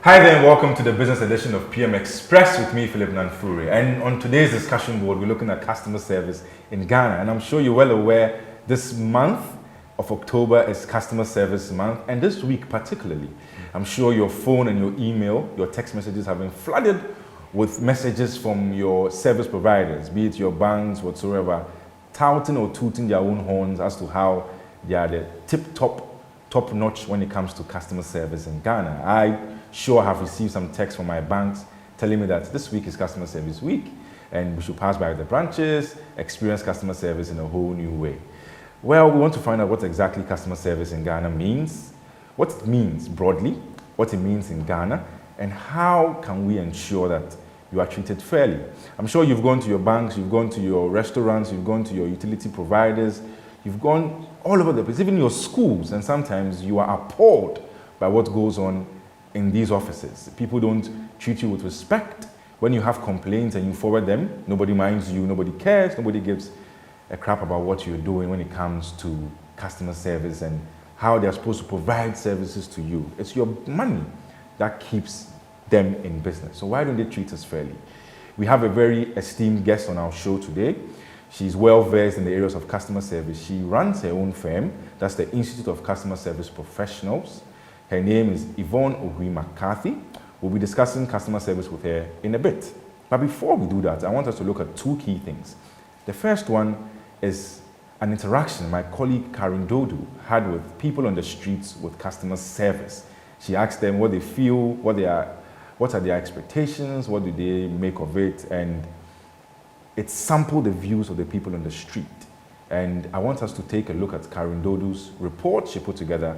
Hi there and welcome to the business edition of PM Express with me, Philip Nanfuri. And on today's discussion board, we're looking at customer service in Ghana. And I'm sure you're well aware this month of October is Customer Service Month. And this week particularly, I'm sure your phone and your email, your text messages have been flooded with messages from your service providers, be it your banks, whatsoever, touting or tooting their own horns as to how they are the top notch when it comes to customer service in Ghana. I sure have received some texts from my banks telling me that this week is customer service week and we should pass by the branches, experience customer service in a whole new way. Well, we want to find out what exactly customer service in Ghana means, what it means broadly, what it means in Ghana, and how can we ensure that you are treated fairly. I'm sure you've gone to your banks, you've gone to your restaurants, you've gone to your utility providers, you've gone all over the place, even your schools, and sometimes you are appalled by what goes on in these offices. People don't treat you with respect. When you have complaints and you forward them, nobody minds you, nobody cares, nobody gives a crap about what you're doing when it comes to customer service and how they're supposed to provide services to you. It's your money that keeps them in business. So why don't they treat us fairly? We have a very esteemed guest on our show today. She's well versed in the areas of customer service. She runs her own firm, that's the Institute of Customer Service Professionals. Her name is Yvonne Ohui McCarthy. We'll be discussing customer service with her in a bit. But before we do that, I want us to look at two key things. The first one is an interaction my colleague Karen Dodo had with people on the streets with customer service. She asked them what they feel, what are their expectations, what do they make of it, and it sampled the views of the people on the street. And I want us to take a look at Karen Dodo's report she put together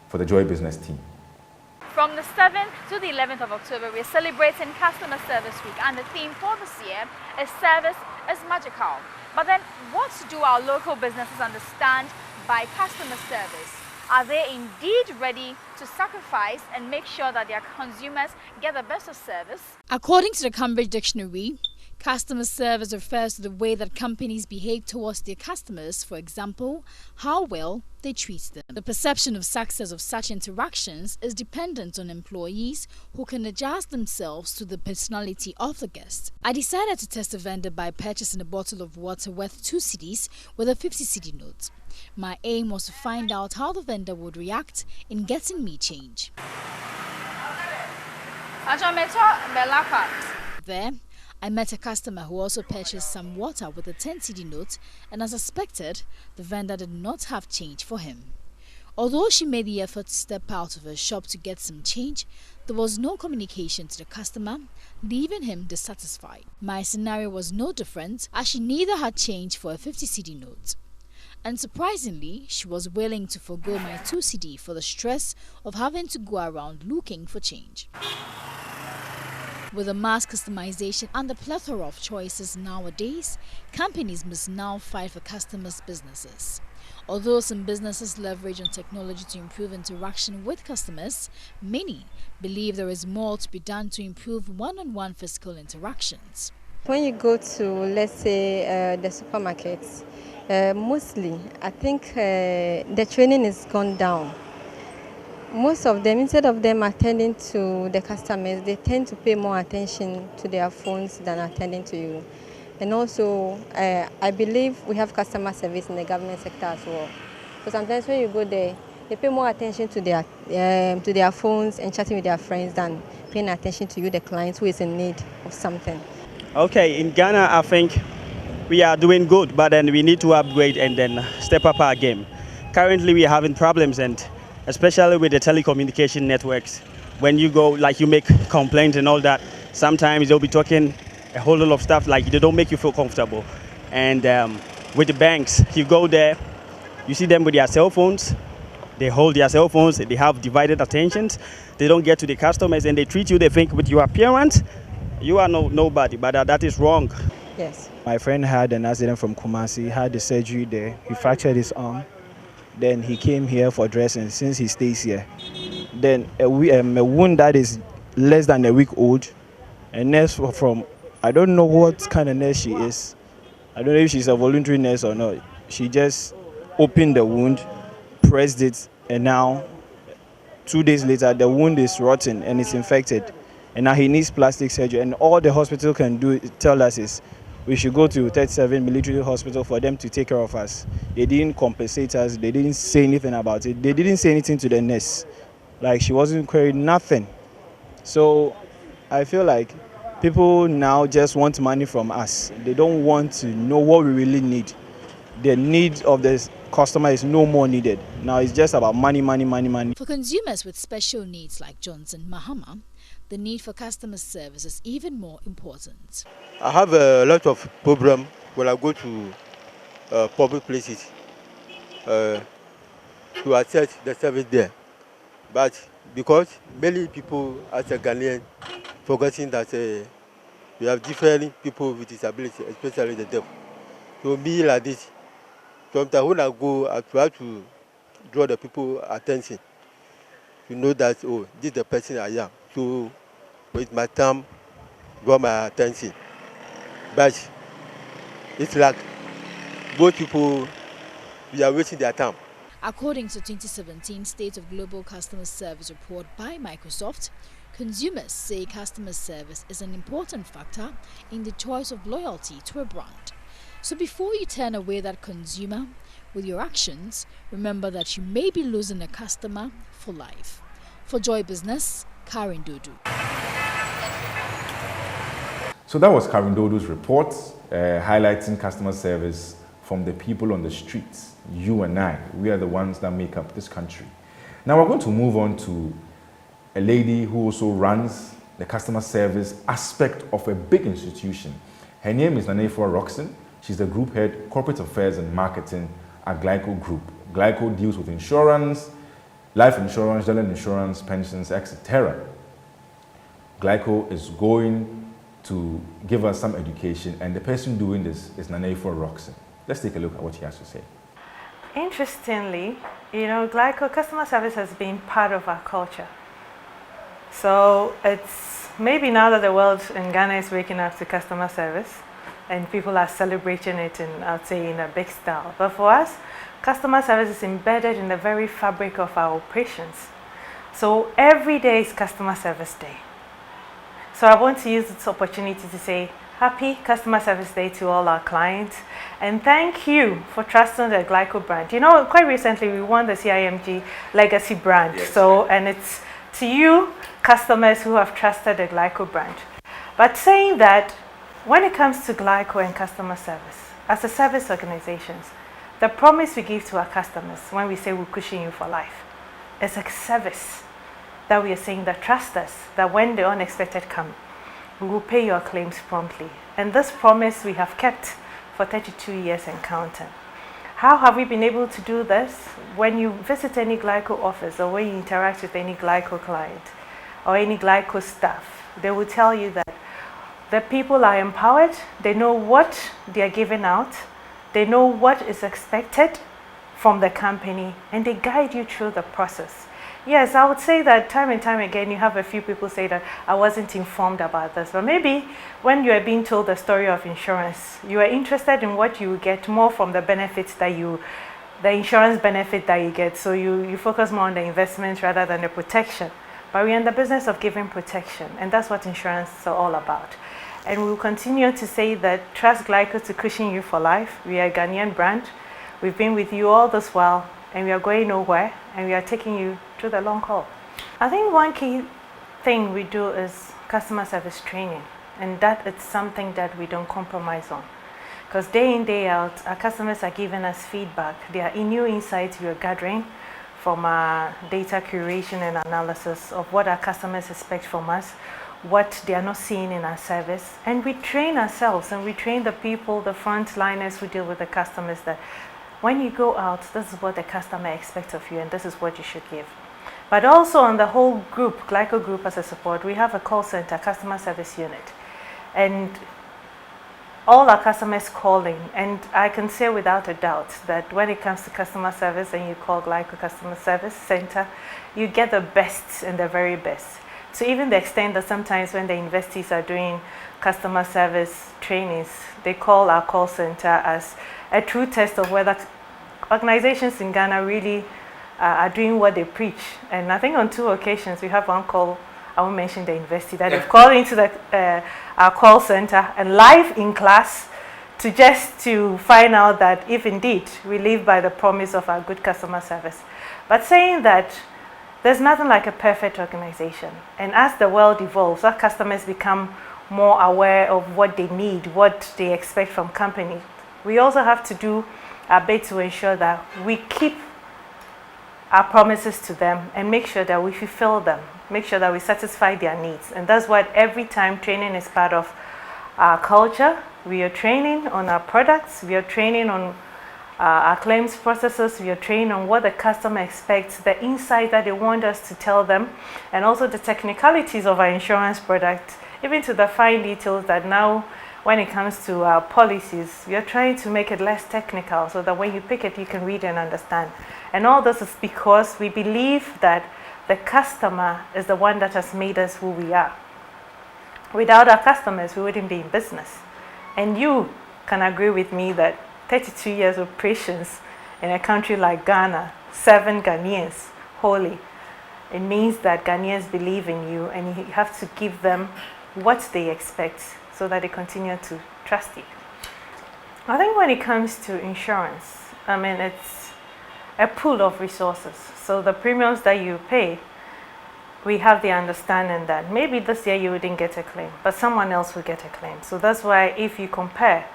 for the Joy Business team. From the 7th to the 11th of October, we're celebrating Customer Service Week, and the theme for this year is Service is Magical. But then, what do our local businesses understand by customer service? Are they indeed ready to sacrifice and make sure that their consumers get the best of service? According to the Cambridge Dictionary, customer service refers to the way that companies behave towards their customers, for example, how well they treat them. The perception of success of such interactions is dependent on employees who can adjust themselves to the personality of the guest. I decided to test a vendor by purchasing a bottle of water worth 2 cedis with a 50 cedi note. My aim was to find out how the vendor would react in getting me change. There, I met a customer who also purchased some water with a 10 cedi note, and as expected, the vendor did not have change for him. Although she made the effort to step out of her shop to get some change, there was no communication to the customer, leaving him dissatisfied. My scenario was no different, as she neither had change for a 50 cedi note. And surprisingly, she was willing to forgo my 2 cedi for the stress of having to go around looking for change. With the mass customization and the plethora of choices nowadays, companies must now fight for customers' businesses. Although some businesses leverage on technology to improve interaction with customers, many believe there is more to be done to improve one-on-one physical interactions. When you go to, let's say, the supermarkets, mostly, I think the training has gone down. Most of them, instead of them attending to the customers, they tend to pay more attention to their phones than attending to you. And also, I believe we have customer service in the government sector as well. So sometimes when you go there, they pay more attention to their phones and chatting with their friends than paying attention to you, the client who is in need of something. Okay, in Ghana, I think we are doing good, but then we need to upgrade and then step up our game. Currently, we are having problems, and especially with the telecommunication networks. When you go, like you make complaints and all that, sometimes they'll be talking a whole lot of stuff like they don't make you feel comfortable. And with the banks, you go there, you see them with their cell phones, they hold their cell phones, they have divided attentions, they don't get to the customers, and they treat you, they think with your appearance, you are nobody, but that is wrong. Yes. My friend had an accident from Kumasi, had the surgery there, he fractured his arm. Then he came here for dressing since he stays here. Then a wound that is less than a week old, a nurse from, I don't know what kind of nurse she is. I don't know if she's a voluntary nurse or not. She just opened the wound, pressed it, and now 2 days later, the wound is rotten and it's infected. And now he needs plastic surgery. And all the hospital can do, tell us, is we should go to 37 military hospital for them to take care of us. They didn't compensate us. They didn't say anything about it. They didn't say anything to the nurse. Like, she wasn't querying nothing. So I feel like people now just want money from us. They don't want to know what we really need. The need of the customer is no more needed. Now it's just about money, money, money, money. For consumers with special needs like Johnson Mahama, the need for customer service is even more important. I have a lot of problem when I go to public places to access the service there. But because many people as a Ghanaian forgetting that we have different people with disability, especially the deaf. So me like this, sometimes when I go, I try to draw the people attention to know that, oh, this is the person I am. So with my time, draw my attention. But it's like both people, we are wasting their time. According to 2017 State of Global Customer Service report by Microsoft, consumers say customer service is an important factor in the choice of loyalty to a brand. So before you turn away that consumer with your actions, remember that you may be losing a customer for life. For Joy Business, Karen Dodo. So that was Karen Dodo's report highlighting customer service from the people on the streets. You and I, we are the ones that make up this country. Now we're going to move on to a lady who also runs the customer service aspect of a big institution. Her name is Nanefua Roxon. She's the group head, corporate affairs and marketing at Glyco Group. Glyco deals with insurance, life insurance, general insurance, pensions, etc. Glyco is going to give us some education, and the person doing this is Nanefua Roxon. Let's take a look at what she has to say. Interestingly, Glyco customer service has been part of our culture. So it's maybe now that the world in Ghana is waking up to customer service and people are celebrating it in, I'd say, in a big style. But for us, customer service is embedded in the very fabric of our operations. So every day is customer service day. So I want to use this opportunity to say happy Customer Service Day to all our clients, and thank you for trusting the Glyco brand. Quite recently we won the CIMG Legacy brand. Yes. So, and it's to you customers who have trusted the Glyco brand. But saying that, when it comes to Glyco and customer service, as a service organizations, the promise we give to our customers when we say we're pushing you for life is a service that we are saying that trust us, that when the unexpected come, we will pay your claims promptly. And this promise we have kept for 32 years and counting. How have we been able to do this? When you visit any Glyco office or when you interact with any Glyco client or any Glyco staff, they will tell you that the people are empowered, they know what they are giving out, they know what is expected from the company, and they guide you through the process. Yes, I would say that time and time again you have a few people say that I wasn't informed about this, but maybe when you are being told the story of insurance, you are interested in what you get more from the benefits that the insurance benefit that you get, so you focus more on the investment rather than the protection. But we're in the business of giving protection, and that's what insurance is all about. And we will continue to say that trust Glyco to cushion you for life. We are a Ghanaian brand. We've been with you all this while, and we are going nowhere, and we are taking you through the long haul. I think one key thing we do is customer service training, and that is something that we don't compromise on. Because day in, day out, our customers are giving us feedback. There are new insights we are gathering from our data curation and analysis of what our customers expect from us, what they are not seeing in our service. And we train ourselves, and we train the people, the frontliners who deal with the customers, that when you go out, this is what the customer expects of you, and this is what you should give. But also on the whole group, Glyco Group as a support, we have a call center, customer service unit. And all our customers calling, and I can say without a doubt that when it comes to customer service and you call Glyco Customer Service Center, you get the best and the very best. So even the extent that sometimes when the investees are doing customer service trainings, they call our call center as a true test of whether organizations in Ghana really are doing what they preach. And I think on 2 occasions, we have one call, I won't mention the university, that they've called into our call center and live in class to find out that if indeed we live by the promise of our good customer service. But saying that there's nothing like a perfect organization. And as the world evolves, our customers become more aware of what they need, what they expect from companies. We also have to do our bit to ensure that we keep our promises to them and make sure that we fulfill them, make sure that we satisfy their needs. And that's why every time training is part of our culture. We are training on our products, we are training on our claims processes, we are training on what the customer expects, the insight that they want us to tell them, and also the technicalities of our insurance product, even to the fine details that now when it comes to our policies, we are trying to make it less technical so that when you pick it, you can read and understand. And all this is because we believe that the customer is the one that has made us who we are. Without our customers, we wouldn't be in business. And you can agree with me that 32 years of patience in a country like Ghana, 7 Ghanaians wholly, it means that Ghanaians believe in you and you have to give them what they expect so that they continue to trust you. I think when it comes to insurance, I mean, it's a pool of resources. So the premiums that you pay, we have the understanding that maybe this year you wouldn't get a claim, but someone else will get a claim. So that's why if you compare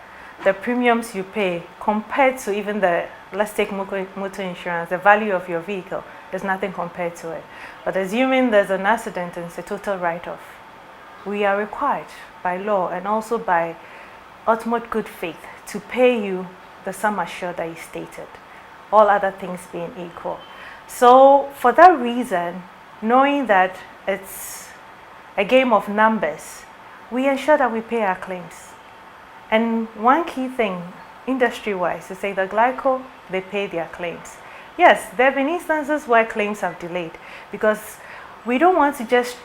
the premiums you pay compared to even the, let's take motor insurance, the value of your vehicle, there's nothing compared to it. But assuming there's an accident and it's a total write-off, we are required by law and also by ultimate good faith to pay you the sum assured that you stated, all other things being equal. So for that reason, knowing that it's a game of numbers, we ensure that we pay our claims. And one key thing, industry-wise, is say that Glyco, they pay their claims. Yes, there have been instances where claims have delayed because we don't want to just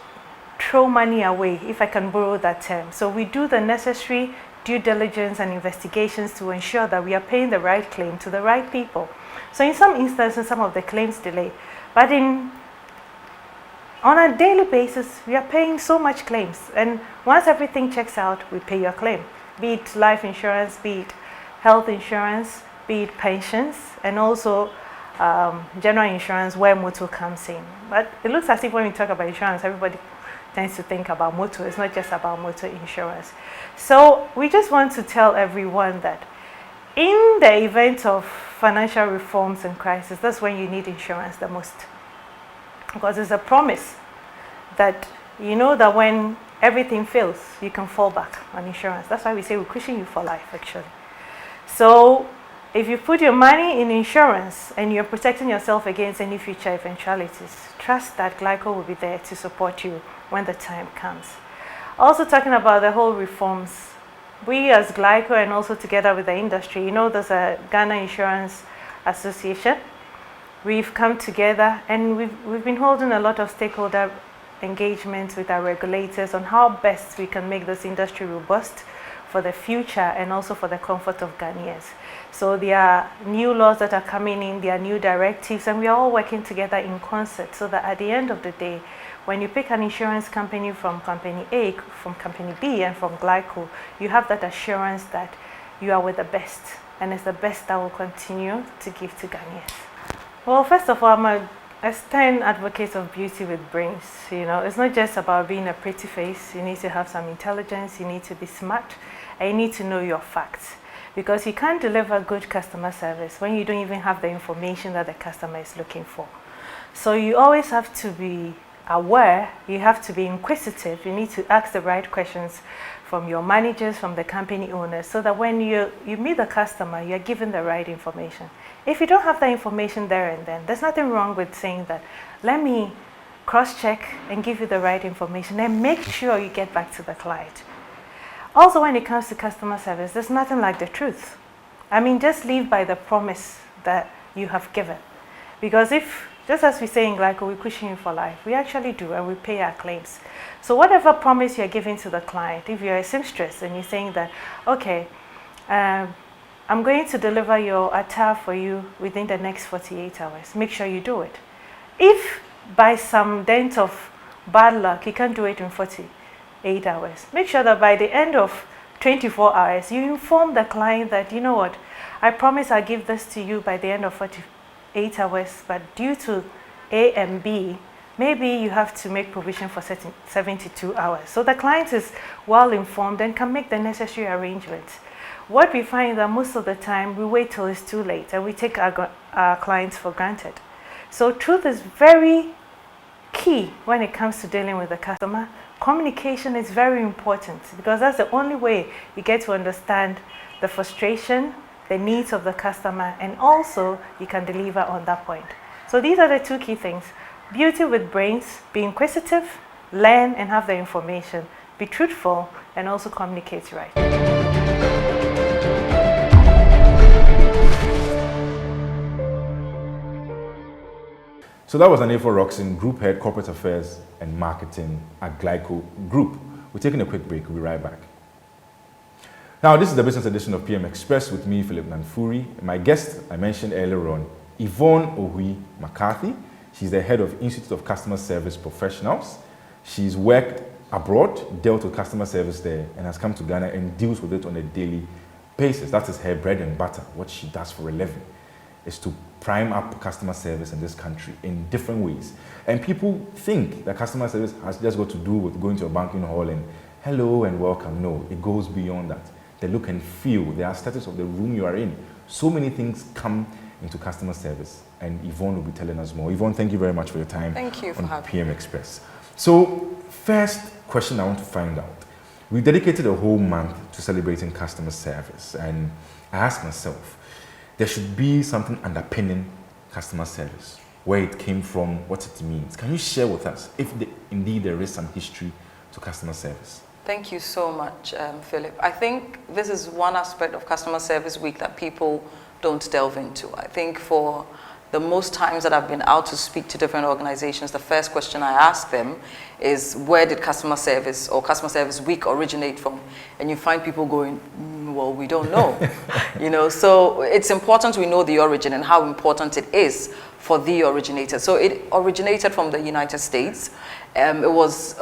throw money away, if I can borrow that term. So we do the necessary due diligence and investigations to ensure that we are paying the right claim to the right people. So in some instances, some of the claims delay, but on a daily basis, we are paying so much claims. And once everything checks out, we pay your claim, be it life insurance, be it health insurance, be it pensions, and also general insurance where motor comes in. But it looks as if when we talk about insurance, everybody tends to think about motor. It's not just about motor insurance. So we just want to tell everyone that in the event of financial reforms and crisis, that's when you need insurance the most. Because it's a promise that you know that when everything fails, you can fall back on insurance. That's why we say we cushion you for life, actually. So if you put your money in insurance and you're protecting yourself against any future eventualities, trust that Glyco will be there to support you when the time comes. Also talking about the whole reforms, we as Glyco and also together with the industry, you know, there's a Ghana Insurance Association. We've come together and we've been holding a lot of stakeholder engagements with our regulators on how best we can make this industry robust for the future and also for the comfort of Ghanaians. So there are new laws that are coming in, there are new directives, and we are all working together in concert so that at the end of the day, when you pick an insurance company from company A, from company B, and from Glyco, you have that assurance that you are with the best, and it's the best that will continue to give to Ghanaians. Well, first of all, I'm a stern advocate of beauty with brains. You know, it's not just about being a pretty face. You need to have some intelligence, you need to be smart, and you need to know your facts. Because you can't deliver good customer service when you don't even have the information that the customer is looking for. So you always have to be aware, you have to be inquisitive, you need to ask the right questions from your managers, from the company owners, so that when you meet the customer, you're given the right information. If you don't have the information there and then, there's nothing wrong with saying that, let me cross-check and give you the right information and make sure you get back to the client. Also, when it comes to customer service, there's nothing like the truth. I mean, just live by the promise that you have given. Because if, just as we say in Glyco, we cushion you for life, we actually do, and we pay our claims. So whatever promise you're giving to the client, if you're a seamstress and you're saying that, okay, I'm going to deliver your attire for you within the next 48 hours. Make sure you do it. If by some dint of bad luck, you can't do it in 48 hours, make sure that by the end of 24 hours, you inform the client that, you know what, I promise I'll give this to you by the end of 48 hours, but due to A and B, maybe you have to make provision for 72 hours. So the client is well informed and can make the necessary arrangements. What we find that most of the time, we wait till it's too late and we take our clients for granted. So truth is very key when it comes to dealing with the customer. Communication is very important because that's the only way you get to understand the frustration, the needs of the customer, and also you can deliver on that point. So these are the two key things. Beauty with brains, be inquisitive, learn and have the information, be truthful, and also communicate right. So that was Anefo Roxon, Group Head, Corporate Affairs and Marketing at Glyco Group. We're taking a quick break. We'll be right back. Now, this is the business edition of PM Express with me, Philip Nanfuri. My guest, I mentioned earlier on, Yvonne Ohui McCarthy. She's the head of Institute of Customer Service Professionals. She's worked abroad, dealt with customer service there, and has come to Ghana and deals with it on a daily basis. That is her bread and butter. What she does for a living is to prime up customer service in this country in different ways. And people think that customer service has just got to do with going to a banking hall and hello and welcome. No, it goes beyond that. The look and feel, the aesthetics of the room you are in. So many things come into customer service, and Yvonne will be telling us more. Yvonne, thank you very much for your time. Thank you for having PM Express. So, first question I want to find out. We dedicated a whole month to celebrating customer service, and I asked myself, there should be something underpinning customer service, where it came from, what it means. Can you share with us if indeed there is some history to customer service? Thank you so much, Philip. I think this is one aspect of Customer Service Week that people don't delve into. I think for the most times that I've been out to speak to different organizations, the first question I ask them is, where did Customer Service or Customer Service Week originate from? And you find people going, well, we don't know. You know, so it's important we know the origin and how important it is for the originator. So it originated from the United States. It was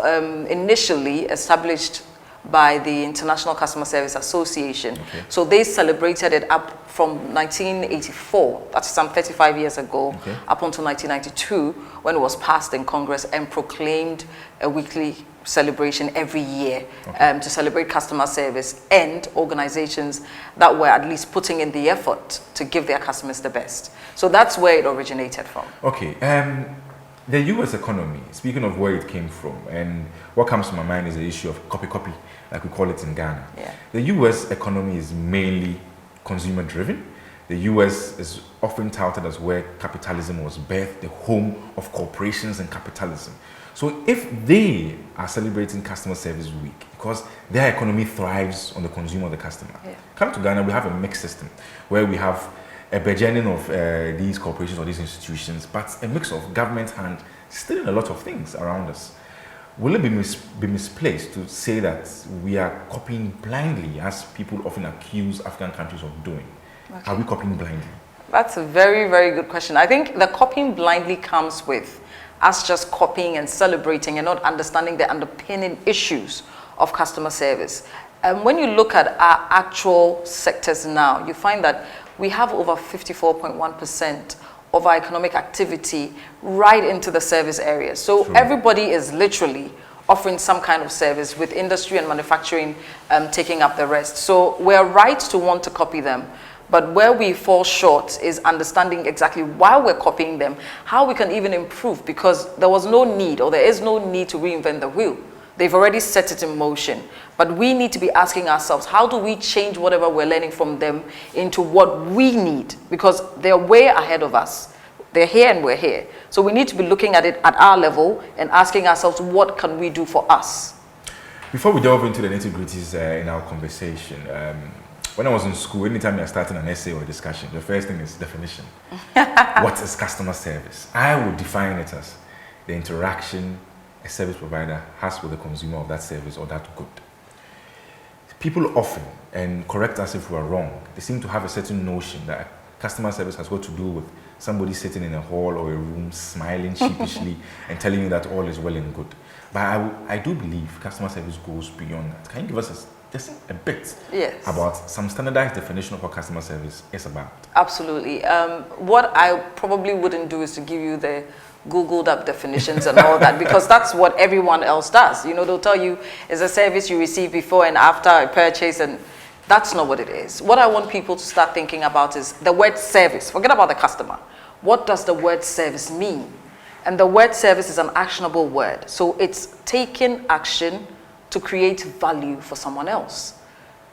initially established by the International Customer Service Association. Okay. So they celebrated it up from 1984, that's some 35 years ago, okay, up until 1992, when it was passed in Congress and proclaimed a weekly celebration every year, okay, to celebrate customer service and organizations that were at least putting in the effort to give their customers the best. So that's where it originated from. Okay. The U.S. economy, speaking of where it came from, and what comes to my mind is the issue of copy, like we call it in Ghana. Yeah. The U.S. economy is mainly consumer-driven. The U.S. is often touted as where capitalism was birthed, the home of corporations and capitalism. So if they are celebrating Customer Service Week because their economy thrives on the consumer, the customer, yeah, come to Ghana, we have a mixed system where we have a burgeoning of these corporations or these institutions, but a mix of government hand still in a lot of things around us. Will it be misplaced to say that we are copying blindly, as people often accuse African countries of doing? Okay. Are we copying blindly? That's a very, very good question. I think the copying blindly comes with us just copying and celebrating and not understanding the underpinning issues of customer service. And when you look at our actual sectors now, you find that we have over 54.1% of our economic activity right into the service area. So true, everybody is literally offering some kind of service, with industry and manufacturing taking up the rest. So we're right to want to copy them. But where we fall short is understanding exactly why we're copying them, how we can even improve, because there was no need, or there is no need to reinvent the wheel. They've already set it in motion. But we need to be asking ourselves, how do we change whatever we're learning from them into what we need? Because they're way ahead of us. They're here and we're here. So we need to be looking at it at our level and asking ourselves, what can we do for us? Before we delve into the nitty-gritties in our conversation, when I was in school, anytime you're starting an essay or a discussion, the first thing is definition. What is customer service? I would define it as the interaction a service provider has with the consumer of that service or that good. people often, and correct us if we're wrong, they seem to have a certain notion that customer service has got to do with somebody sitting in a hall or a room smiling sheepishly and telling you that all is well and good. But I do believe customer service goes beyond that. Can you give us just a bit about some standardized definition of what customer service is about? Absolutely. What I probably wouldn't do is to give you the Googled up definitions and all that, because that's what everyone else does. You know, they'll tell you it's a service you receive before and after a purchase, and that's not what it is. What I want people to start thinking about is the word service. Forget about the customer. What does the word service mean? And the word service is an actionable word. So it's taking action to create value for someone else.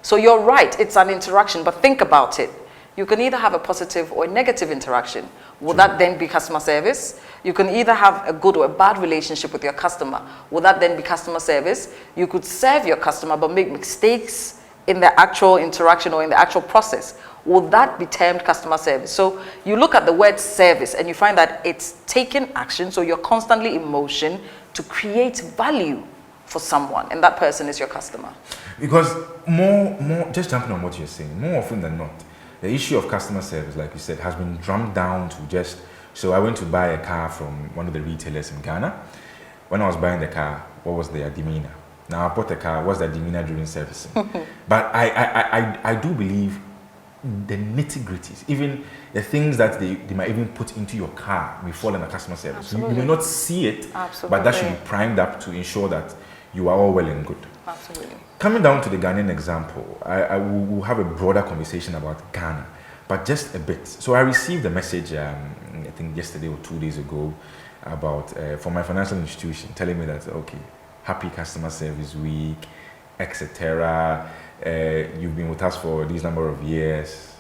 So you're right, it's an interaction, but think about it. You can either have a positive or a negative interaction. Would that then be customer service? You can either have a good or a bad relationship with your customer. Would that then be customer service? You could serve your customer but make mistakes in the actual interaction or in the actual process. Would that be termed customer service? So you look at the word service and you find that it's taking action, so you're constantly in motion to create value for someone, and that person is your customer. Because more, just jumping on what you're saying, more often than not, the issue of customer service, like you said, has been drummed down to just, so I went to buy a car from one of the retailers in Ghana. When I was buying the car, what was their demeanor? Now I bought the car, what's their demeanor during servicing? But I do believe the nitty-gritties, even the things that they might even put into your car will fall under customer service. You may not see it, but that should be primed up to ensure that you are all well and good. Absolutely. Coming down to the Ghanaian example, I will have a broader conversation about Ghana, but just a bit. So I received a message, I think yesterday or 2 days ago, about from my financial institution telling me that, okay, happy customer service week, etc. You've been with us for these number of years.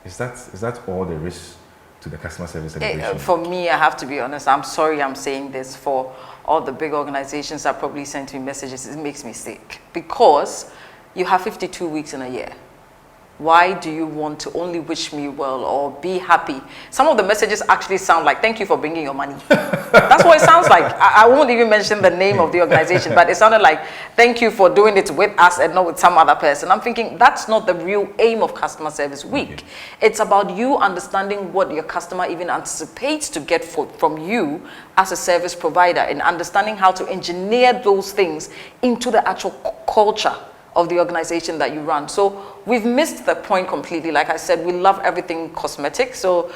Is that all there is to the customer service celebration? For me, I have to be honest, I'm sorry I'm saying this, for all the big organizations that probably sent me messages, it makes me sick. Because you have 52 weeks in a year. Why do you want to only wish me well or be happy? Some of the messages actually sound like, thank you for bringing your money. That's what it sounds like. I won't even mention the name of the organization, but it sounded like, thank you for doing it with us and not with some other person. I'm thinking, that's not the real aim of Customer Service Week. Okay. It's about you understanding what your customer even anticipates to get from you as a service provider, and understanding how to engineer those things into the actual culture of the organization that you run. So we've missed the point completely. Like I said, we love everything cosmetic. So,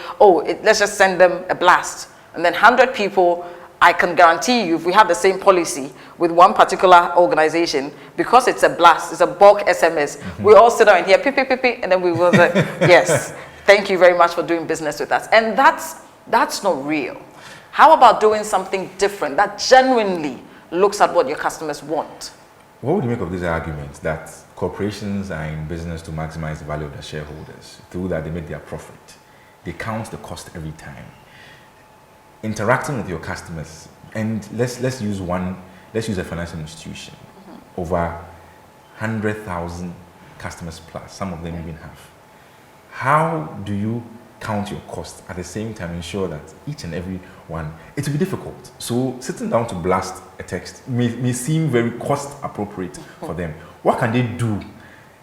let's just send them a blast. And then 100 people, I can guarantee you, if we have the same policy with one particular organization, because it's a blast, it's a bulk SMS, we all sit down here, and then we will say, yes, thank you very much for doing business with us. And that's not real. How about doing something different that genuinely looks at what your customers want? What would you make of this argument that corporations are in business to maximize the value of their shareholders? Through that, they make their profit. They count the cost every time. Interacting with your customers, and let's use a financial institution, over 100,000 customers plus, some of them even have. How do you count your costs at the same time ensure that each and every one, it will be difficult. So sitting down to blast a text may seem very cost appropriate for them. What can they do?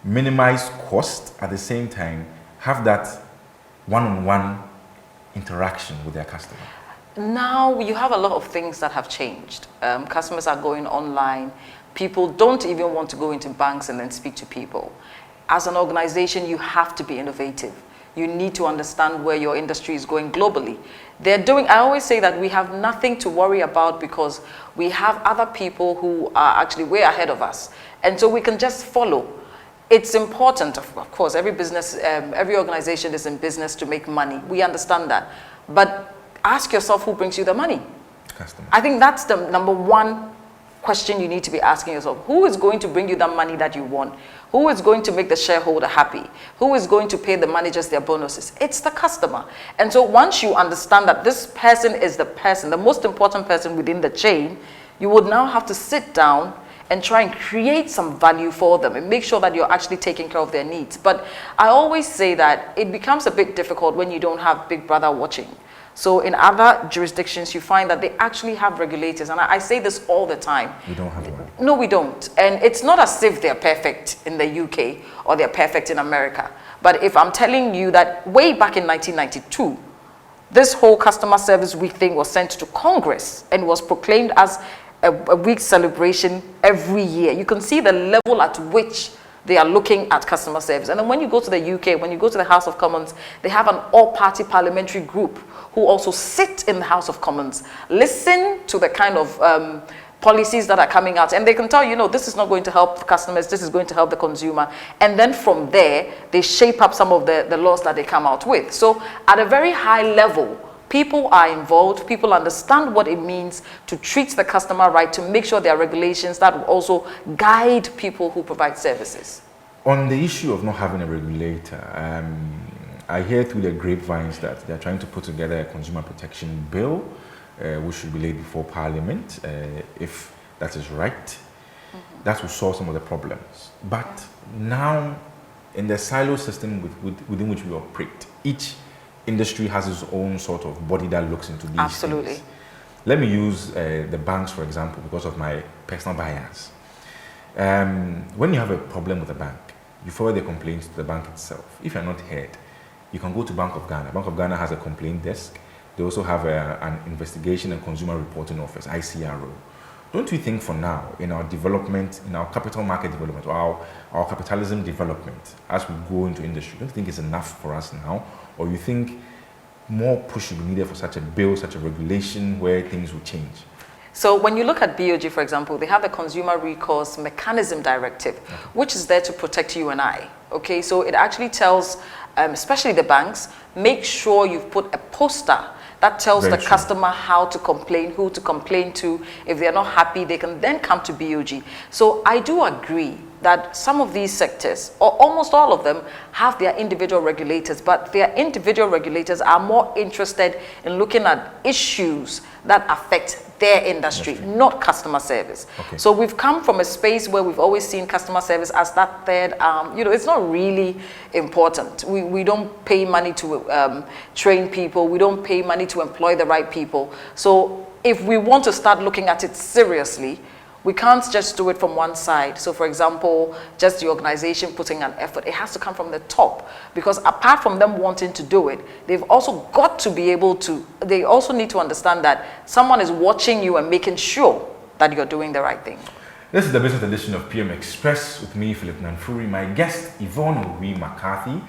Minimize cost at the same time, have that one-on-one interaction with their customer. Now you have a lot of things that have changed. Customers are going online. People don't even want to go into banks and then speak to people. As an organization, you have to be innovative. You need to understand where your industry is going globally. I always say that we have nothing to worry about because we have other people who are actually way ahead of us. And so we can just follow. It's important, of course, every business, every organization is in business to make money. We understand that. But ask yourself who brings you the money. Customer. I think that's the number one question you need to be asking yourself. Who is going to bring you the money that you want? Who is going to make the shareholder happy? Who is going to pay the managers their bonuses? It's the customer. And so once you understand that this person is the most important person within the chain, you would now have to sit down and try and create some value for them and make sure that you're actually taking care of their needs. But I always say that it becomes a bit difficult when you don't have Big Brother watching. So in other jurisdictions, you find that they actually have regulators. And I say this all the time. We don't have one. No, we don't. And it's not as if they're perfect in the UK or they're perfect in America. But if I'm telling you that way back in 1992, this whole customer service week thing was sent to Congress and was proclaimed as a week celebration every year. You can see the level at which they are looking at customer service. And then when you go to the UK, when you go to the House of Commons, they have an all-party parliamentary group who also sit in the House of Commons, listen to the kind of policies that are coming out, and they can tell you, no, this is not going to help customers, this is going to help the consumer. And then from there, they shape up some of the laws that they come out with. So at a very high level, people are involved, people understand what it means to treat the customer right, to make sure there are regulations that will also guide people who provide services. On the issue of not having a regulator, I hear through the grapevines that they're trying to put together a consumer protection bill, which should be laid before Parliament, if that is right. That will solve some of the problems. But now, in the silo system within which we operate, each industry has its own sort of body that looks into these Absolutely. things. Let me use the banks, for example, because of my personal bias. When you have a problem with a bank, you forward the complaint to the bank itself. If you're not heard, you can go to Bank of Ghana. Bank of Ghana has a complaint desk. They also have an investigation and consumer reporting office, ICRO. Don't you think for now, in our development, in our capital market development, or our capitalism development, as we go into industry, don't you think it's enough for us now? Or you think more push should be needed for such a bill, such a regulation where things will change? So when you look at BOG, for example, they have the Consumer Recourse Mechanism Directive, which is there to protect you and I. Okay, so it actually tells, especially the banks, make sure you've put a poster that tells the customer how to complain, who to complain to. If they're not happy, they can then come to BOG. So I do agree that some of these sectors, or almost all of them, have their individual regulators, but their individual regulators are more interested in looking at issues that affect their industry, not customer service. Okay. So we've come from a space where we've always seen customer service as that third arm. You know, it's not really important. We don't pay money to train people. We don't pay money to employ the right people. So if we want to start looking at it seriously, we can't just do it from one side. So for example, just the organization putting an effort, it has to come from the top, because apart from them wanting to do it, they've also got to be able to, they also need to understand that someone is watching you and making sure that you're doing the right thing. This is the business edition of PM Express with me, Philip Nanfuri. My guest, Yvonne Owi McCarthy.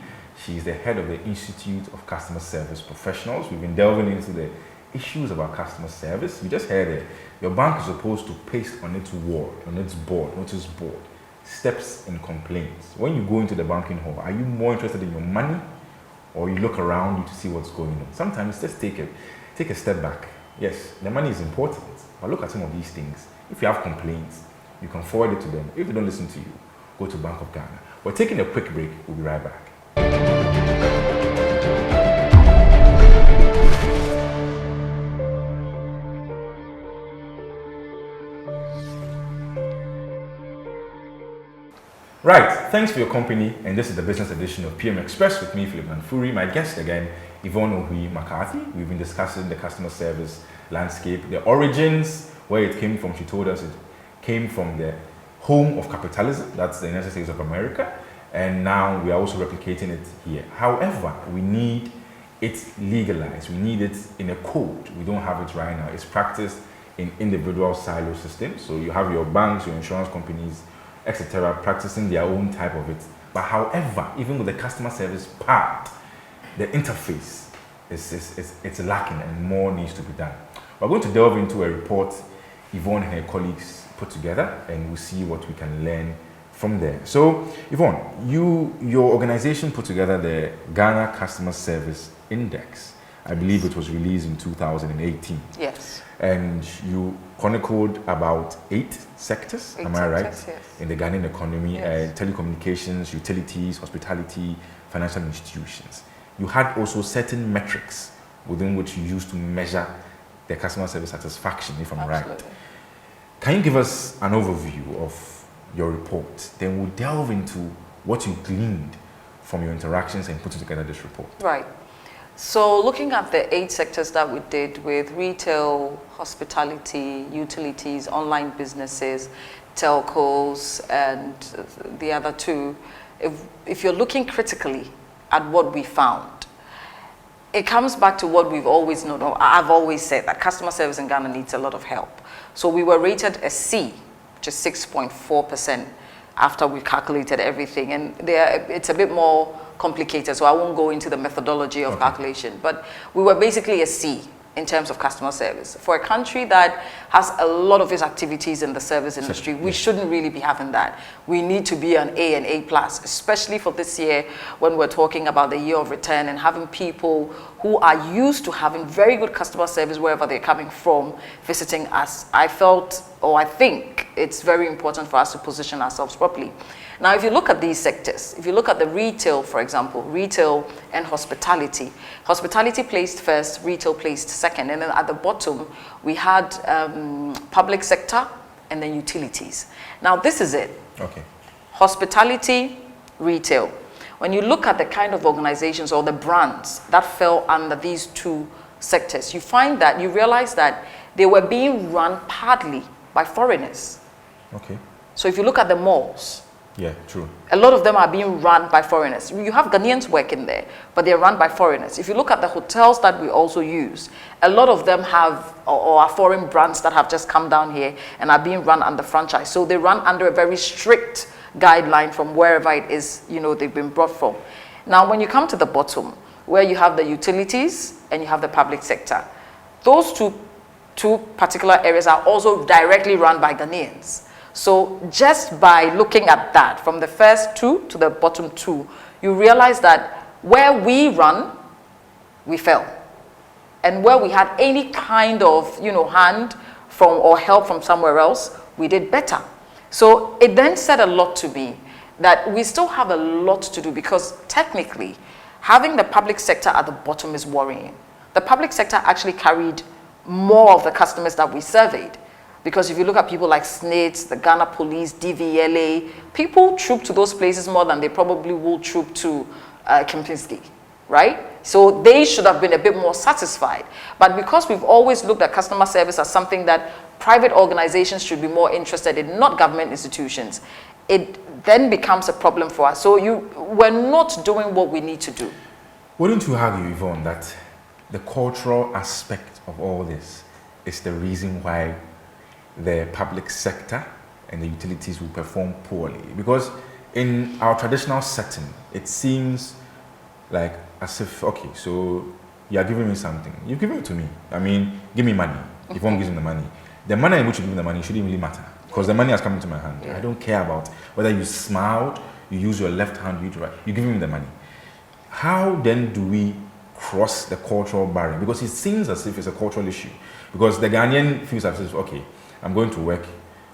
She is the head of the Institute of Customer Service Professionals. We've been delving into the issues about customer service. We just heard it. Your bank is supposed to paste on its wall, on its board, steps and complaints. When you go into the banking hall, are you more interested in your money, or you look around you to see what's going on? Sometimes just take a step back. Yes, the money is important, but look at some of these things. If you have complaints, you can forward it to them. If they don't listen to you, go to Bank of Ghana. We're taking a quick break. We'll be right back. Right, thanks for your company, and this is the business edition of PM Express with me, Philip Nanfuri. My guest again, Yvonne Owi McCarthy. We've been discussing the customer service landscape, the origins, where it came from. She told us it came from the home of capitalism, that's the United States of America, and now we are also replicating it here. However, we need it legalized, we need it in a code. We don't have it right now. It's practiced in individual silo systems, so you have your banks, your insurance companies, etc., practicing their own type of it. But however, even with the customer service part, the interface it's lacking and more needs to be done. We're going to delve into a report Yvonne and her colleagues put together, and we'll see what we can learn from there. So, Yvonne, your organization put together the Ghana Customer Service Index. I believe it was released in 2018. Yes. And you chronicled about 8 sectors, am I right? Yes. In the Ghanaian economy, Yes. Telecommunications, utilities, hospitality, financial institutions. You had also certain metrics within which you used to measure the customer service satisfaction, if I'm Absolutely. right. Can you give us an overview of your report? Then we'll delve into what you gleaned from your interactions and putting together this report. Right. So looking at the 8 sectors that we did with retail, hospitality, utilities, online businesses, telcos, and the other two, if you're looking critically at what we found, it comes back to what we've always known, or I've always said, that customer service in Ghana needs a lot of help. So we were rated a C, which is 6.4% after we calculated everything. And it's a bit more complicated, so I won't go into the methodology of calculation. But we were basically a C in terms of customer service. For a country that has a lot of its activities in the service industry, we shouldn't really be having that. We need to be an A and A+, especially for this year when we're talking about the year of return and having people who are used to having very good customer service wherever they're coming from visiting us. I felt, or I think, it's very important for us to position ourselves properly. Now, if you look at these sectors, if you look at the retail, for example, retail and hospitality, hospitality placed first, retail placed second, and then at the bottom, we had public sector and then utilities. Now, this is it. Okay. Hospitality, retail. When you look at the kind of organizations or the brands that fell under these two sectors, you find that, you realize that they were being run partly by foreigners. Okay. So if you look at the malls, yeah, true, a lot of them are being run by foreigners. You have Ghanaians working there, but they're run by foreigners. If you look at the hotels that we also use, a lot of them have or are foreign brands that have just come down here and are being run under franchise. So they run under a very strict guideline from wherever it is, you know, they've been brought from. Now, when you come to the bottom, where you have the utilities and you have the public sector, those two particular areas are also directly run by Ghanaians. So just by looking at that, from the first two to the bottom two, you realize that where we run, we fell. And where we had any kind of, you know, hand from or help from somewhere else, we did better. So it then said a lot to me that we still have a lot to do, because technically, having the public sector at the bottom is worrying. The public sector actually carried more of the customers that we surveyed. Because if you look at people like SNITS, the Ghana Police, DVLA, people troop to those places more than they probably will troop to Kempinski, right? So they should have been a bit more satisfied. But because we've always looked at customer service as something that private organizations should be more interested in, not government institutions, it then becomes a problem for us. So we're not doing what we need to do. Wouldn't you argue, Yvonne, that the cultural aspect of all this is the reason why the public sector and the utilities will perform poorly? Because in our traditional setting, it seems like as if, okay, so you are giving me something. You've given it to me. I mean, give me money. If one gives me the money, the manner in which you give me the money shouldn't really matter, because the money has come into my hand. I don't care about whether you smiled, you use your left hand, you use your right. You're giving me the money. How then do we cross the cultural barrier? Because it seems as if it's a cultural issue. Because the Ghanaian feels as if, okay, I'm going to work,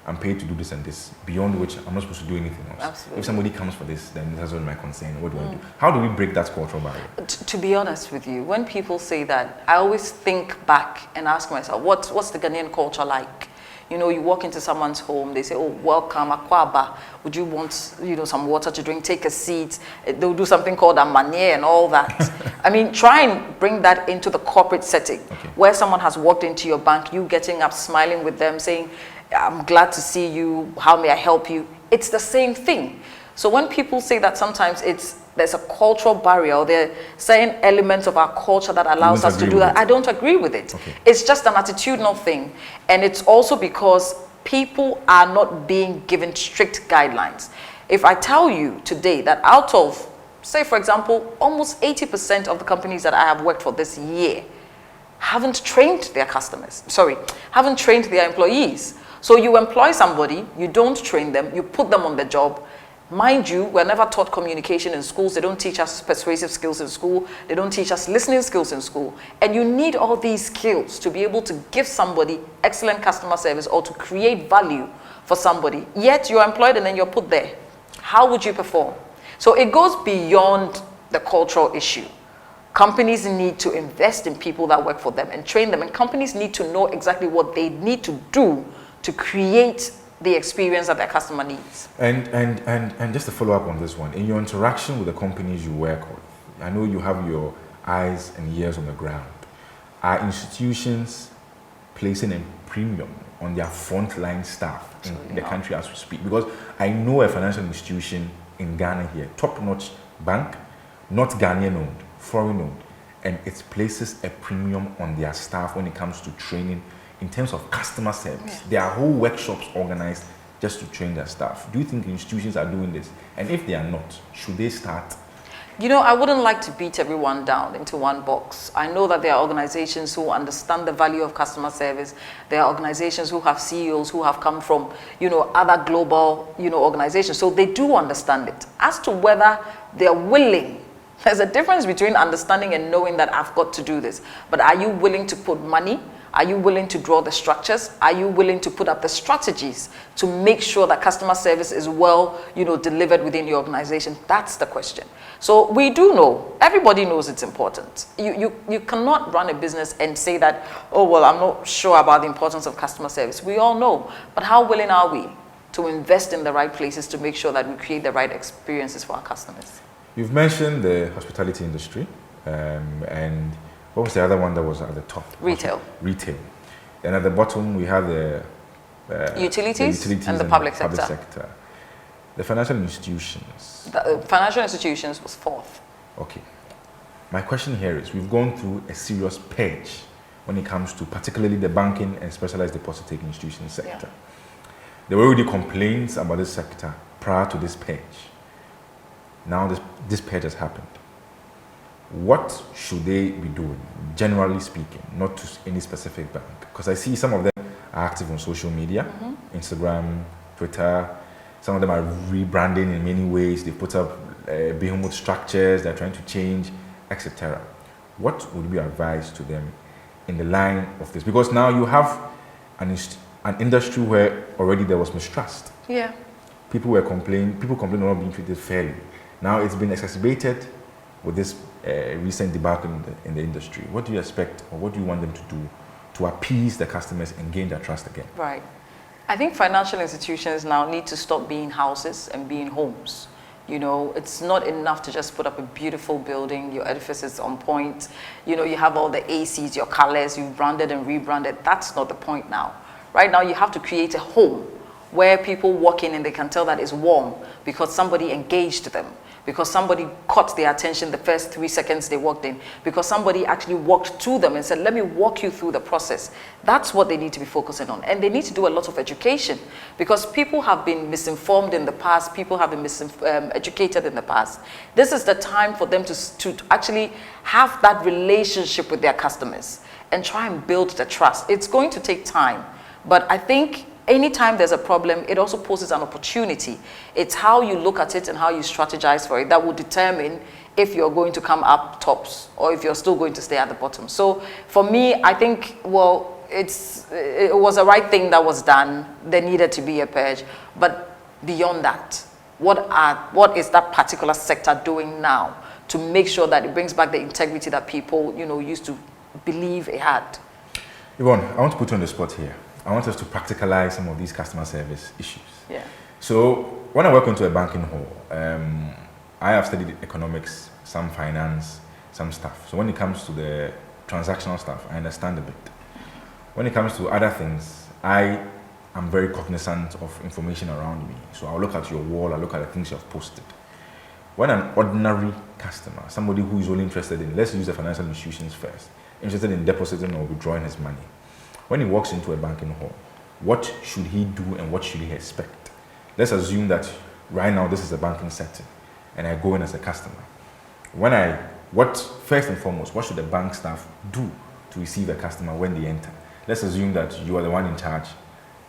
I'm paid to do this and this, beyond which I'm not supposed to do anything else. Absolutely. If somebody comes for this, then that's not my concern. What do I do? How do we break that cultural barrier? To be honest with you, when people say that, I always think back and ask myself, what's the Ghanaian culture like? You know, you walk into someone's home, they say, oh, welcome, Akwaba. Would you want, you know, some water to drink? Take a seat. They'll do something called a manier and all that. I mean, try and bring that into the corporate setting, where someone has walked into your bank, you getting up, smiling with them, saying, I'm glad to see you, how may I help you? It's the same thing. So when people say that sometimes there's a cultural barrier, or there are certain elements of our culture that allows us to do that, I don't agree with it. It's just an attitudinal thing. And it's also because people are not being given strict guidelines. If I tell you today that out of, say for example, almost 80% of the companies that I have worked for this year haven't trained their haven't trained their employees. So you employ somebody, you don't train them, you put them on the job. Mind you, we're never taught communication in schools. They don't teach us persuasive skills in school. They don't teach us listening skills in school. And you need all these skills to be able to give somebody excellent customer service or to create value for somebody. Yet you're employed and then you're put there. How would you perform? So it goes beyond the cultural issue. Companies need to invest in people that work for them and train them. And companies need to know exactly what they need to do to create the experience that their customer needs. And just to follow up on this one, in your interaction with the companies you work with, I know you have your eyes and ears on the ground. Are institutions placing a premium on their frontline staff in the country as we speak? Because I know a financial institution in Ghana here, top-notch bank, not Ghanaian owned, foreign owned, and it places a premium on their staff when it comes to training in terms of customer service. There are whole workshops organized just to train their staff. Do you think institutions are doing this? And if they are not, should they start? You know, I wouldn't like to beat everyone down into one box. I know that there are organizations who understand the value of customer service. There are organizations who have CEOs who have come from, other global, organizations. So they do understand it. As to whether they're willing, there's a difference between understanding and knowing that I've got to do this. But are you willing to put money? Are you willing to draw the structures? Are you willing to put up the strategies to make sure that customer service is well, delivered within your organization? That's the question. So we do know, everybody knows it's important. You cannot run a business and say that, oh, well, I'm not sure about the importance of customer service. We all know, but how willing are we to invest in the right places to make sure that we create the right experiences for our customers? You've mentioned the hospitality industry, and what was the other one that was at the top? Retail. Retail. And at the bottom, we have the utilities and the public sector. The financial institutions. The financial institutions was fourth. Okay. My question here is, we've gone through a serious purge when it comes to particularly the banking and specialized deposit-taking institution sector. There were already complaints about this sector prior to this purge. Now this purge has happened. What should they be doing, generally speaking, not to any specific bank? Because I see some of them are active on social media, Instagram, Twitter. Some of them are rebranding in many ways. They put up behemoth structures, they're trying to change, etc. What would be your advice to them in the line of this? Because now you have an industry where already there was mistrust. Yeah. People complained of not being treated fairly. Now it's been exacerbated with this recent debacle in the industry. What do you expect, or what do you want them to do to appease the customers and gain their trust again? Right. I think financial institutions now need to stop being houses and being homes. It's not enough to just put up a beautiful building, your edifice is on point, you have all the ACs, your colors, you've branded and rebranded. That's not the point now. Right now, you have to create a home where people walk in and they can tell that it's warm because somebody engaged them, because somebody caught their attention the first 3 seconds they walked in, because somebody actually walked to them and said, let me walk you through the process. That's what they need to be focusing on. And they need to do a lot of education, because people have been misinformed in the past, people have been educated in the past. This is the time for them to actually have that relationship with their customers and try and build the trust. It's going to take time, but I think anytime there's a problem, it also poses an opportunity. It's how you look at it and how you strategize for it that will determine if you're going to come up tops or if you're still going to stay at the bottom. So for me, I think, well, it was the right thing that was done. There needed to be a purge. But beyond that, what is that particular sector doing now to make sure that it brings back the integrity that people, used to believe it had? Yvonne, I want to put you on the spot here. I want us to practicalize some of these customer service issues. Yeah. So when I walk into a banking hall, I have studied economics, some finance, some stuff. So when it comes to the transactional stuff, I understand a bit. When it comes to other things, I am very cognizant of information around me. So I'll look at your wall, I'll look at the things you have posted. When an ordinary customer, somebody who is only interested in, let's use the financial institutions first, interested in depositing or withdrawing his money, when he walks into a banking hall, what should he do and what should he expect? Let's assume that right now this is a banking setting and I go in as a customer. First and foremost, what should the bank staff do to receive a customer when they enter? Let's assume that you are the one in charge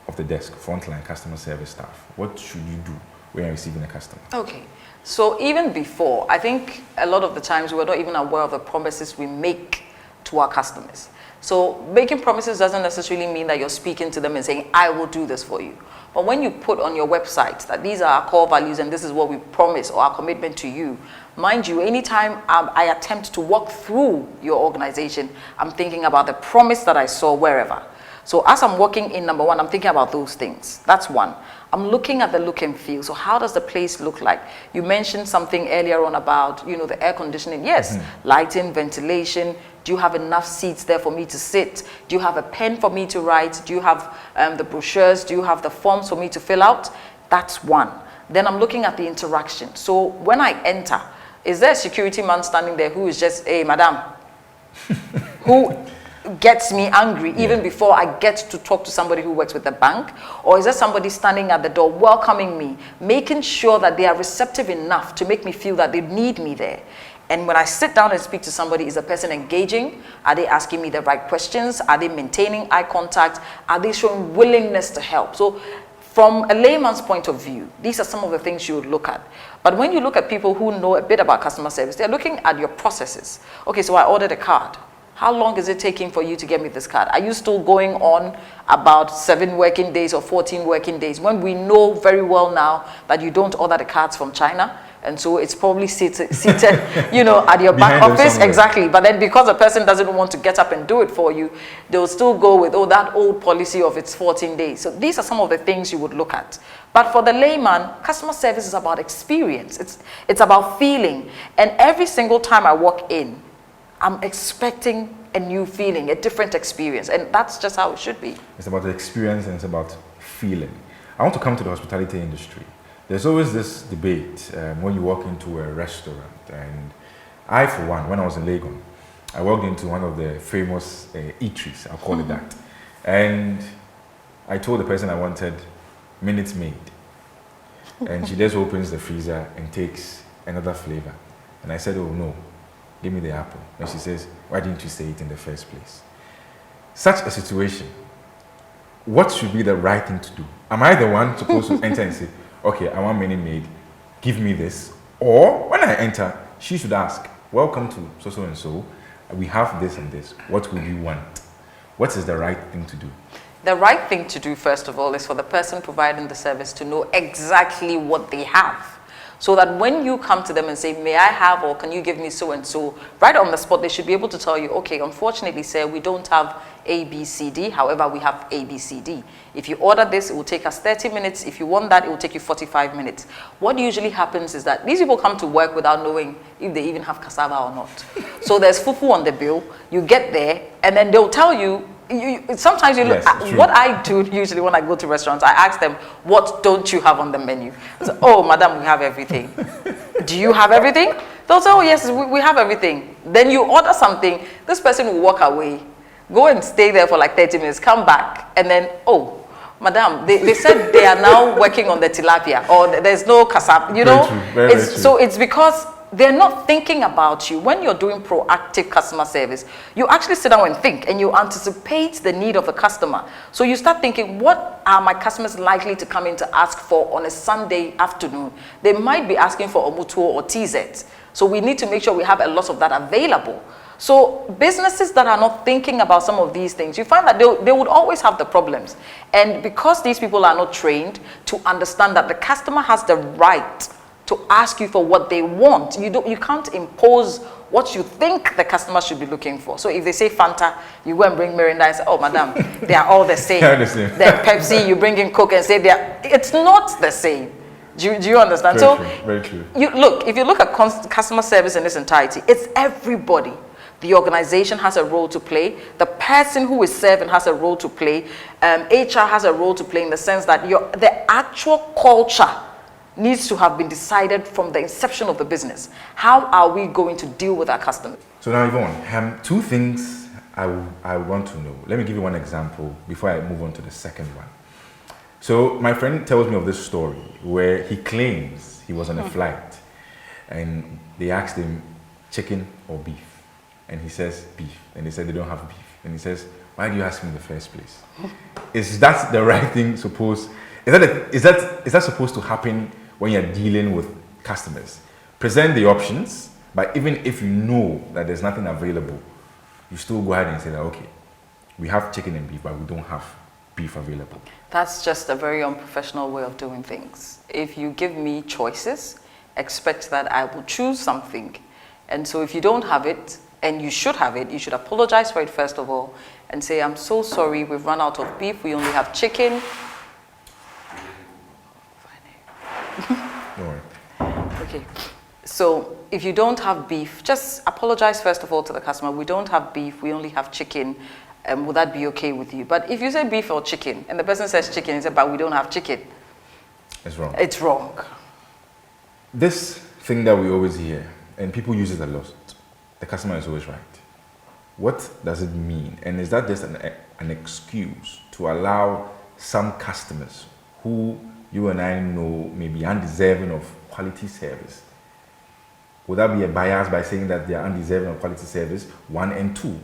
of the desk, frontline customer service staff. What should you do when you're receiving a customer? Okay, so even before, I think a lot of the times we're not even aware of the promises we make to our customers. So making promises doesn't necessarily mean that you're speaking to them and saying, I will do this for you. But when you put on your website that these are our core values and this is what we promise or our commitment to you, mind you, anytime I attempt to walk through your organization, I'm thinking about the promise that I saw wherever. So as I'm walking in, number one, I'm thinking about those things. That's one. I'm looking at the look and feel. So how does the place look like? You mentioned something earlier on about, you know, the air conditioning. Yes, lighting, ventilation. Do you have enough seats there for me to sit? Do you have a pen for me to write? Do you have the brochures? Do you have the forms for me to fill out? That's one. Then I'm looking at the interaction. So when I enter, is there a security man standing there who is just, hey, madam, who gets me angry even before I get to talk to somebody who works with the bank? Or is there somebody standing at the door welcoming me, making sure that they are receptive enough to make me feel that they need me there? And when I sit down and speak to somebody, is the person engaging? Are they asking me the right questions? Are they maintaining eye contact? Are they showing willingness to help? So from a layman's point of view, these are some of the things you would look at. But when you look at people who know a bit about customer service, they're looking at your processes. Okay, so I ordered a card. How long is it taking for you to get me this card? Are you still going on about 7 working days or 14 working days when we know very well now that you don't order the cards from China? And so it's probably seated you know, at your back office. Exactly. But then because the person doesn't want to get up and do it for you, they'll still go with, oh, that old policy of it's 14 days. So these are some of the things you would look at. But for the layman, customer service is about experience. It's about feeling. And every single time I walk in, I'm expecting a new feeling, a different experience. And that's just how it should be. It's about the experience and it's about feeling. I want to come to the hospitality industry. There's always this debate when you walk into a restaurant. And I, for one, when I was in Legon, I walked into one of the famous eateries, I'll call it that. And I told the person I wanted Minute Maid. And she just opens the freezer and takes another flavor. And I said, oh no, give me the apple. And she says, why didn't you say it in the first place? Such a situation, what should be the right thing to do? Am I the one supposed to enter and say, okay, I want Minute Maid, give me this? Or when I enter, she should ask, welcome to so and so, we have this and this, what would you want? What is the right thing to do? The right thing to do, first of all, is for the person providing the service to know exactly what they have. So that when you come to them and say, may I have, or can you give me so and so, right on the spot, they should be able to tell you, okay, unfortunately, sir, we don't have A, B, C, D. However, we have A, B, C, D. If you order this, it will take us 30 minutes. If you want that, it will take you 45 minutes. What usually happens is that these people come to work without knowing if they even have cassava or not. So there's fufu on the bill. You get there, and then they'll tell you, sometimes you look at what I do usually when I go to restaurants, I ask them, what don't you have on the menu? So, oh, madam, we have everything. Do you have everything? They'll say, oh, yes, we have everything. Then you order something, this person will walk away, go and stay there for like 30 minutes, come back, and then, oh, madam, they said they are now working on the tilapia, or there's no cassava, you know? Very true. So it's because they're not thinking about you. When you're doing proactive customer service, you actually sit down and think, and you anticipate the need of the customer. So you start thinking, what are my customers likely to come in to ask for on a Sunday afternoon? They might be asking for Omutuo or TZ. So we need to make sure we have a lot of that available. So businesses that are not thinking about some of these things, you find that they would always have the problems. And because these people are not trained to understand that the customer has the right to ask you for what they want. You can't impose what you think the customer should be looking for. So if they say Fanta, you go and bring Mirinda and say, oh, madam, they are all the same. They're the same. Then Pepsi, you bring in Coke and say it's not the same. Do you understand? Very true. Very true. If you look at customer service in its entirety, it's everybody. The organization has a role to play. The person who is serving has a role to play. HR has a role to play in the sense that the actual culture needs to have been decided from the inception of the business. How are we going to deal with our customers? So now, Yvonne, 2 things I want to know. Let me give you one example before I move on to the second one. So my friend tells me of this story where he claims he was on a flight and they asked him chicken or beef. And he says beef. And they said they don't have beef. And he says, why do you ask me in the first place? Is that the right thing supposed? Is that supposed to happen when you're dealing with customers? Present the options, but even if you know that there's nothing available, you still go ahead and say that, okay, we have chicken and beef, but we don't have beef available. That's just a very unprofessional way of doing things. If you give me choices, expect that I will choose something. And so if you don't have it, and you should have it, you should apologize for it first of all, and say, I'm so sorry, we've run out of beef, we only have chicken. Okay. So if you don't have beef, just apologize first of all to the customer. We don't have beef, we only have chicken. Would that be okay with you? But if you say beef or chicken, and the person says chicken, and say, but we don't have chicken. It's wrong. It's wrong. This thing that we always hear, and people use it a lot, the customer is always right. What does it mean? And is that just an excuse to allow some customers who you and I know may be undeserving of quality service? Would that be a bias by saying that they are undeserving of quality service? 1 and 2.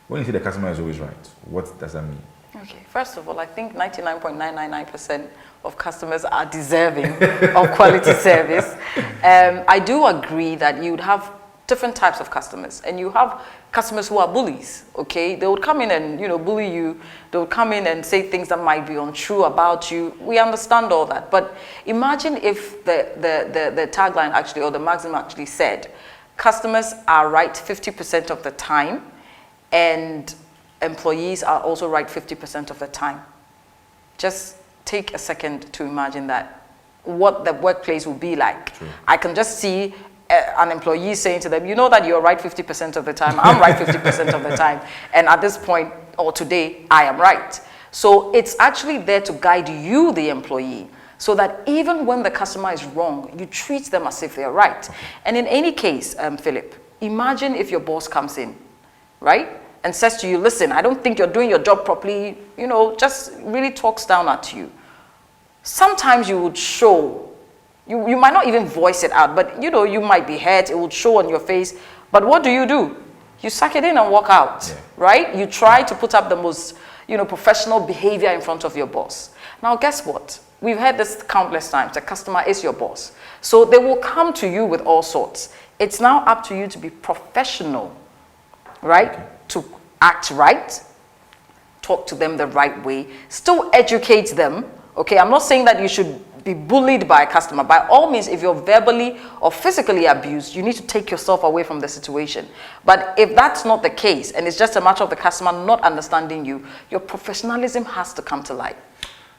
When you say the customer is always right, what does that mean? Okay, first of all, I think 99.999% of customers are deserving of quality service. I do agree that you would have different types of customers, and you have customers who are bullies, okay? They would come in and, bully you. They would come in and say things that might be untrue about you. We understand all that, but imagine if the tagline actually, or the maxim actually said, customers are right 50% of the time, and employees are also right 50% of the time. Just take a second to imagine that, what the workplace will be like. True. I can just see an employee saying to them, you know that you're right 50% of the time, I'm right 50% of the time, and at this point, or today, I am right. So it's actually there to guide you, the employee, so that even when the customer is wrong, you treat them as if they're right. Okay. And in any case, Philip, imagine if your boss comes in, right, and says to you, listen, I don't think you're doing your job properly, just really talks down at you. Sometimes you would show, you might not even voice it out, but you might be hurt, it would show on your face. But what do? You suck it in and walk out, right? You try to put up the most, professional behavior in front of your boss. Now, guess what? We've heard this countless times. The customer is your boss. So they will come to you with all sorts. It's now up to you to be professional, right? Okay. To act right, talk to them the right way, still educate them, okay? I'm not saying that you should be bullied by a customer. By all means, if you're verbally or physically abused, you need to take yourself away from the situation. But if that's not the case, and it's just a matter of the customer not understanding you, your professionalism has to come to light.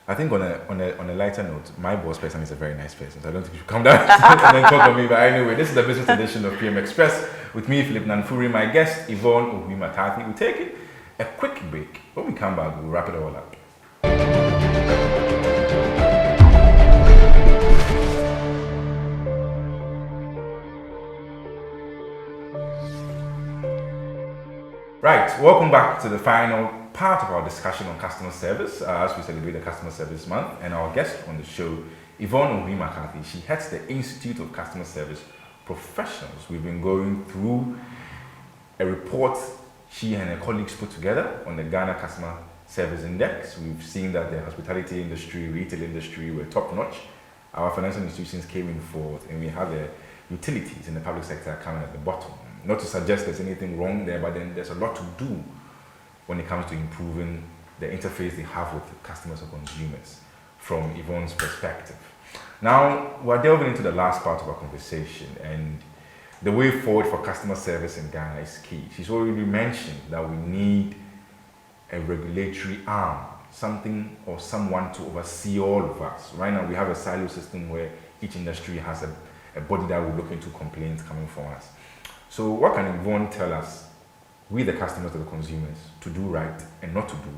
I think on a lighter note, my boss person is a very nice person, so I don't think you should come down and then talk on me. But anyway, this is the business edition of PM Express with me, Philip Nanfuri, my guest, Yvonne Ohui-McCarthy. We'll take a quick break. When we come back, we'll wrap it all up. Right, welcome back to the final part of our discussion on customer service as we celebrate the Customer Service Month. And our guest on the show, Yvonne Ohui-McCarthy, she heads the Institute of Customer Service Professionals. We've been going through a report she and her colleagues put together on the Ghana Customer Service Index. We've seen that the hospitality industry, retail industry were top notch. Our financial institutions came in fourth, and we have the utilities in the public sector coming at the bottom. Not to suggest there's anything wrong there, but then there's a lot to do when it comes to improving the interface they have with customers or consumers from Yvonne's perspective. Now, we're delving into the last part of our conversation, and the way forward for customer service in Ghana is key. She's already mentioned that we need a regulatory arm, something or someone to oversee all of us. Right now, we have a silo system where each industry has a body that will look into complaints coming from us. So what can Yvonne tell us, we the customers and the consumers, to do right and not to do?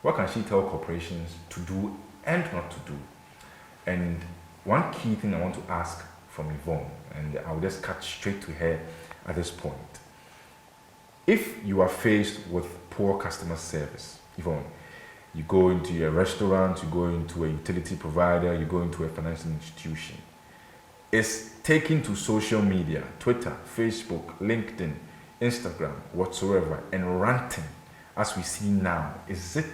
What can she tell corporations to do and not to do? And one key thing I want to ask from Yvonne, and I'll just cut straight to her at this point. If you are faced with poor customer service, Yvonne, you go into a restaurant, you go into a utility provider, you go into a financial institution, is taking to social media, Twitter, Facebook, LinkedIn, Instagram, whatsoever, and ranting, as we see now, is it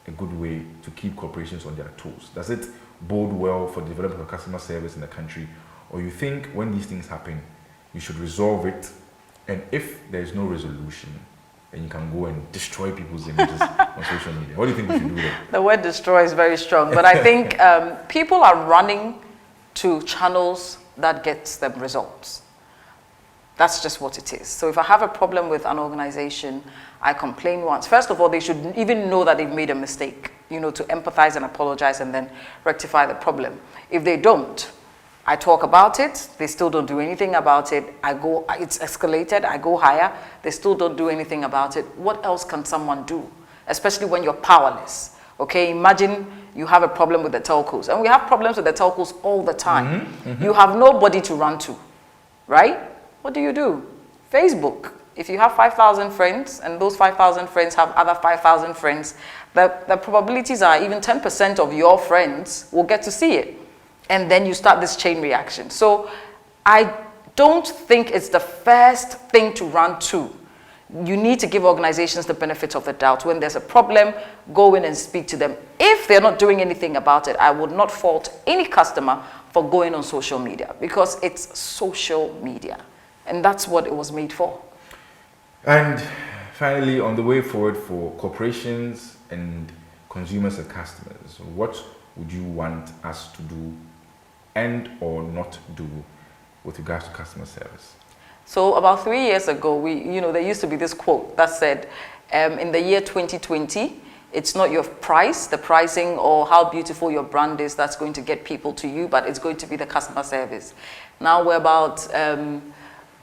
a good way to keep corporations on their toes? Does it bode well for the development of customer service in the country? Or you think when these things happen, you should resolve it, and if there is no resolution, then you can go and destroy people's images on social media? What do you think we should do there? The word destroy is very strong, but I think people are running to channels that gets them results. That's just what it is. So if I have a problem with an organization, I complain once. First of all, they should even know that they've made a mistake, to empathize and apologize and then rectify the problem. If they don't, I talk about it, they still don't do anything about it. It's escalated, I go higher, they still don't do anything about it. What else can someone do? Especially when you're powerless. Okay, imagine you have a problem with the telcos. And we have problems with the telcos all the time. You have nobody to run to, right? What do? Facebook. If you have 5,000 friends and those 5,000 friends have other 5,000 friends, the probabilities are even 10% of your friends will get to see it. And then you start this chain reaction. So I don't think it's the first thing to run to. You need to give organizations the benefit of the doubt. When there's a problem, go in and speak to them. If they're not doing anything about it, I would not fault any customer for going on social media, because it's social media. And that's what it was made for. And finally, on the way forward for corporations and consumers and customers, what would you want us to do and or not do with regards to customer service? So about 3 years ago, there used to be this quote that said, in the year 2020, it's not your price, the pricing, or how beautiful your brand is that's going to get people to you, but it's going to be the customer service. Now we're about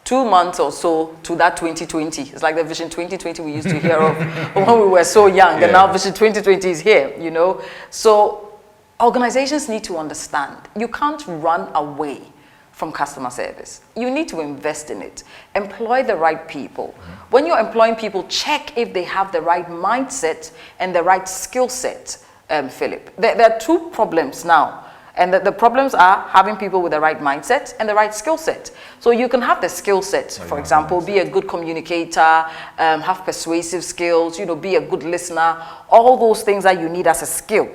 2 months or so to that 2020. It's like the Vision 2020 we used to hear of when we were so young, and now Vision 2020 is here, So organizations need to understand, you can't run away from customer service. You need to invest in it. Employ the right people. When you're employing people, check if they have the right mindset and the right skill set, Philip. There are two problems now. And the problems are having people with the right mindset and the right skill set. So you can have the skill set, for example, be a good communicator, have persuasive skills, be a good listener, all those things that you need as a skill.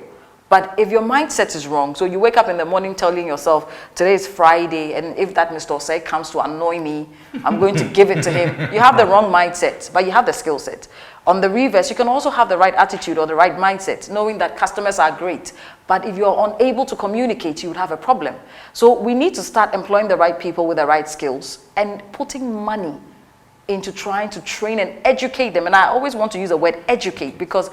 But if your mindset is wrong, so you wake up in the morning telling yourself, today is Friday, and if that Mr. Osei comes to annoy me, I'm going to give it to him. You have the wrong mindset, but you have the skill set. On the reverse, you can also have the right attitude or the right mindset, knowing that customers are great. But if you're unable to communicate, you would have a problem. So we need to start employing the right people with the right skills and putting money into trying to train and educate them. And I always want to use the word educate, because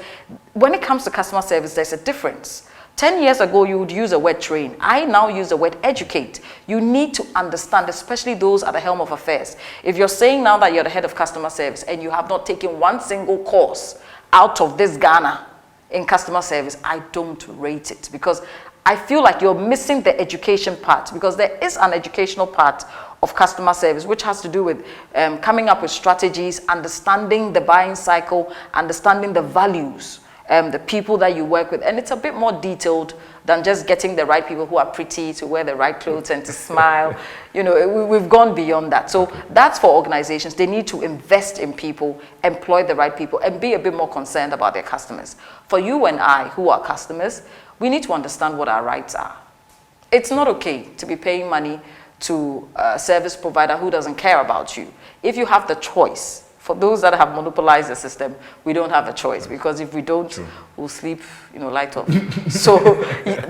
when it comes to customer service, there's a difference. 10 years ago, you would use the word train. I now use the word educate. You need to understand, especially those at the helm of affairs. If you're saying now that you're the head of customer service and you have not taken one single course out of this Ghana in customer service, I don't rate it, because I feel like you're missing the education part, because there is an educational part of customer service, which has to do with coming up with strategies, understanding the buying cycle, understanding the values, the people that you work with. And it's a bit more detailed than just getting the right people who are pretty to wear the right clothes and to smile. We've gone beyond that. So that's for organizations. They need to invest in people, employ the right people, and be a bit more concerned about their customers. For you and I, who are customers, we need to understand what our rights are. It's not okay to be paying money to a service provider who doesn't care about you. If you have the choice, for those that have monopolized the system, we don't have a choice, because if we don't, we'll sleep, light off. So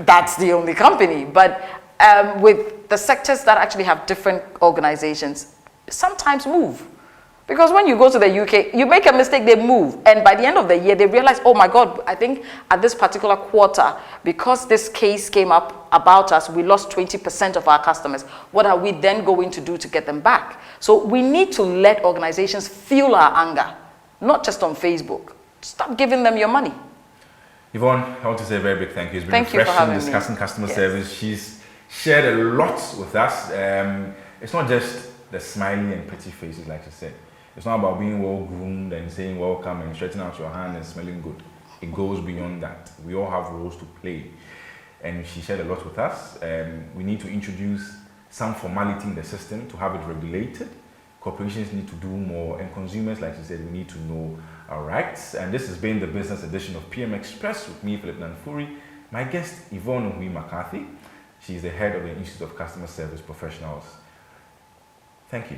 that's the only company. But with the sectors that actually have different organizations, sometimes move. Because when you go to the UK, you make a mistake, they move. And by the end of the year, they realize, oh my God, I think at this particular quarter, because this case came up about us, we lost 20% of our customers. What are we then going to do to get them back? So we need to let organizations feel our anger, not just on Facebook. Stop giving them your money. Yvonne, I want to say a very big thank you. It's been Thank you for having me. Discussing customer service. She's shared a lot with us. It's not just the smiley and pretty faces, like she said. It's not about being well groomed and saying welcome and stretching out your hand and smelling good. It goes beyond that. We all have roles to play. And she shared a lot with us. We need to introduce some formality in the system to have it regulated. Corporations need to do more, and consumers, like she said, we need to know our rights. And this has been the business edition of PM Express with me, Philip Nanfuri. My guest, Yvonne Ohui McCarthy. She's the head of the Institute of Customer Service Professionals. Thank you.